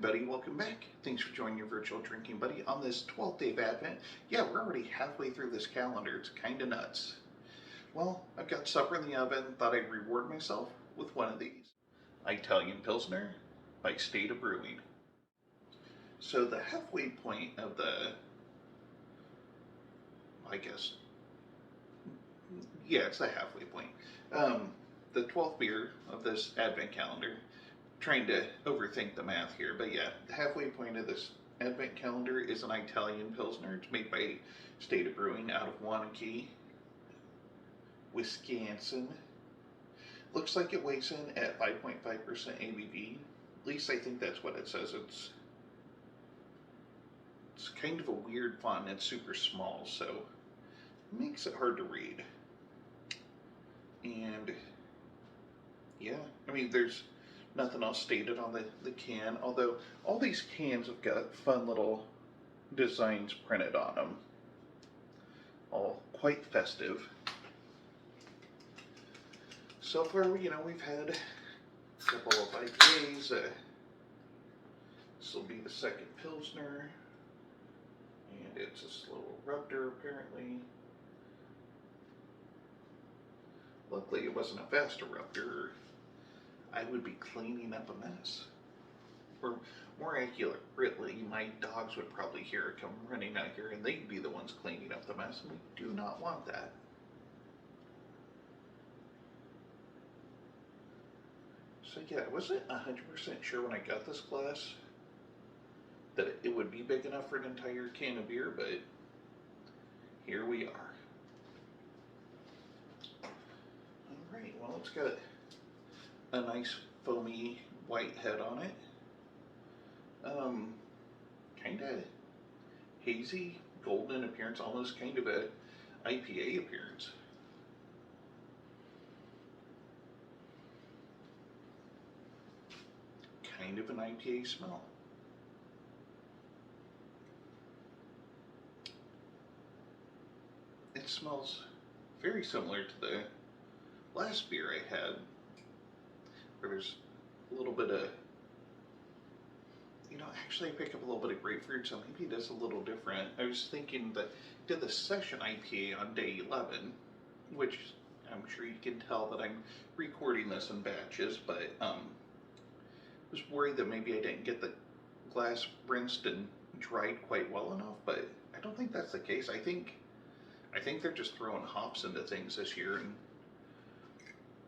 everybody, welcome back. Thanks for joining your virtual drinking buddy on this 12th day of Advent. Yeah, we're already halfway through this calendar. It's kind of nuts. Well, I've got supper in the oven. Thought I'd reward myself with one of these. Italian Pilsner by State of Brewing. So the halfway point of it's the halfway point. The 12th beer of this Advent calendar. Trying to overthink the math here, but yeah, the halfway point of this Advent calendar is an Italian Pilsner. It's made by State of Brewing out of Waunakee, Wisconsin. Looks like it weighs in at 5.5% ABV. At least I think that's what it says. It's kind of a weird font. It's super small, so it makes it hard to read. And yeah, I mean, there's nothing else stated on the can, although all these cans have got fun little designs printed on them. All quite festive. So far, we've had a couple of IPAs. This will be the second Pilsner, and it's a slow erupter apparently. Luckily, it wasn't a fast erupter. I would be cleaning up a mess. Or more accurately, my dogs would probably hear it come running out here and they'd be the ones cleaning up the mess, and we do not want that. So yeah, I wasn't 100% sure when I got this glass that it would be big enough for an entire can of beer, but here we are. Alright, well, it's got a nice foamy white head on it. Kind of hazy, golden appearance, almost kind of a IPA appearance. Kind of an IPA smell. It smells very similar to the last beer I had, where there's a little bit of, actually I pick up a little bit of grapefruit, so maybe it is a little different. I was thinking that I did the session IPA on day 11, which I'm sure you can tell that I'm recording this in batches, but I was worried that maybe I didn't get the glass rinsed and dried quite well enough, but I don't think that's the case. I think they're just throwing hops into things this year and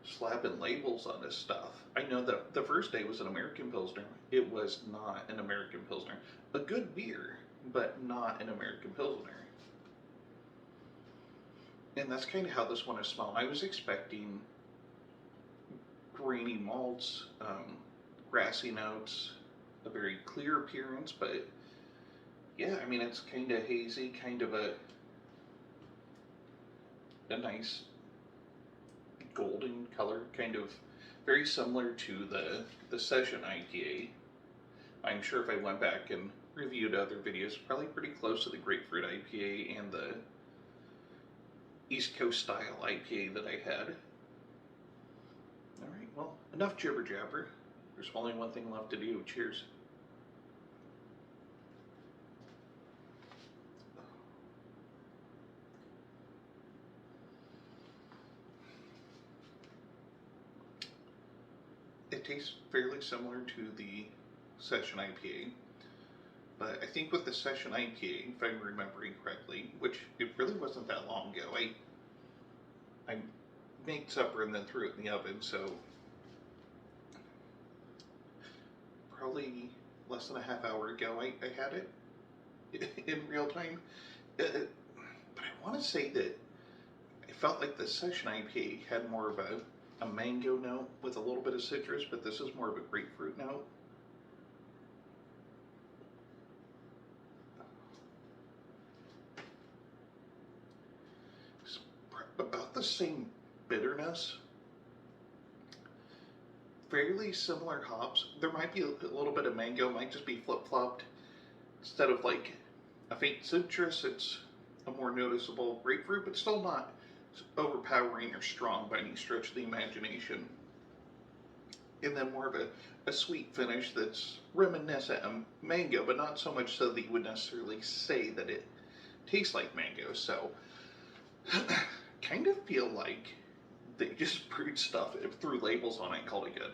slapping labels on this stuff. I know that the first day was an American Pilsner. It was not an American Pilsner. A good beer, but not an American Pilsner. And that's kind of how this one is smelling. I was expecting grainy malts, grassy notes, a very clear appearance, but yeah, I mean, it's kind of hazy, kind of a nice golden color, kind of very similar to the session IPA. I'm sure if I went back and reviewed other videos, probably pretty close to the grapefruit IPA and the East Coast style IPA that I had. Alright, well, enough jibber jabber. There's only one thing left to do. Cheers. It tastes fairly similar to the session IPA, but I think with the session IPA, if I'm remembering correctly, which it really wasn't that long ago, I made supper and then threw it in the oven, so probably less than a half hour ago I had it in real time. But I want to say that I felt like the session IPA had more of a mango note with a little bit of citrus, but this is more of a grapefruit note. It's about the same bitterness. Fairly similar hops. There might be a little bit of mango, might just be flip-flopped. Instead of like a faint citrus, it's a more noticeable grapefruit, but still not overpowering or strong by any stretch of the imagination. and then more of a sweet finish that's reminiscent of mango, but not so much so that you would necessarily say that it tastes like mango. So, kind of feel like they just brewed stuff, threw labels on it, and called it good.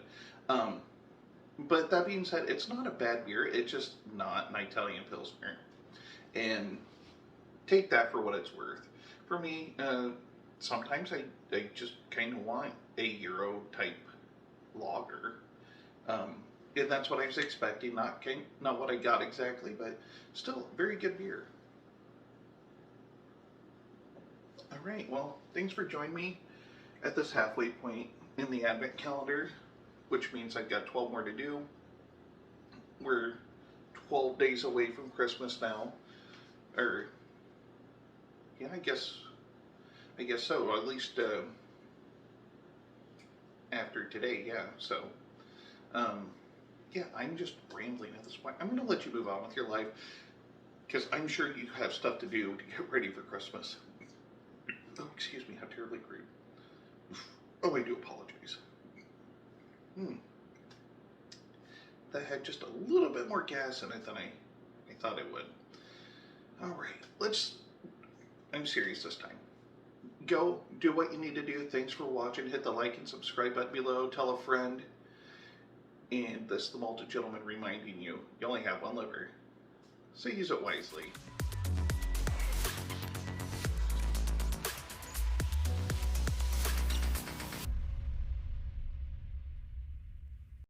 But that being said, it's not a bad beer. It's just not an Italian Pilsner. And take that for what it's worth. For me, sometimes I just kind of want a Euro type lager. And that's what I was expecting. Not what I got exactly, but still very good beer. All right, well, thanks for joining me at this halfway point in the Advent calendar, which means I've got 12 more to do. We're 12 days away from Christmas now. Or, yeah, I guess so. At least after today, yeah. So, yeah, I'm just rambling at this point. I'm going to let you move on with your life, because I'm sure you have stuff to do to get ready for Christmas. Oh, excuse me, how terribly rude. Oh, I do apologize. That had just a little bit more gas in it than I thought it would. Alright, I'm serious this time. Go, do what you need to do. Thanks for watching. Hit the like and subscribe button below. Tell a friend. And this is the Malted Gentleman reminding you, you only have one liver, so use it wisely.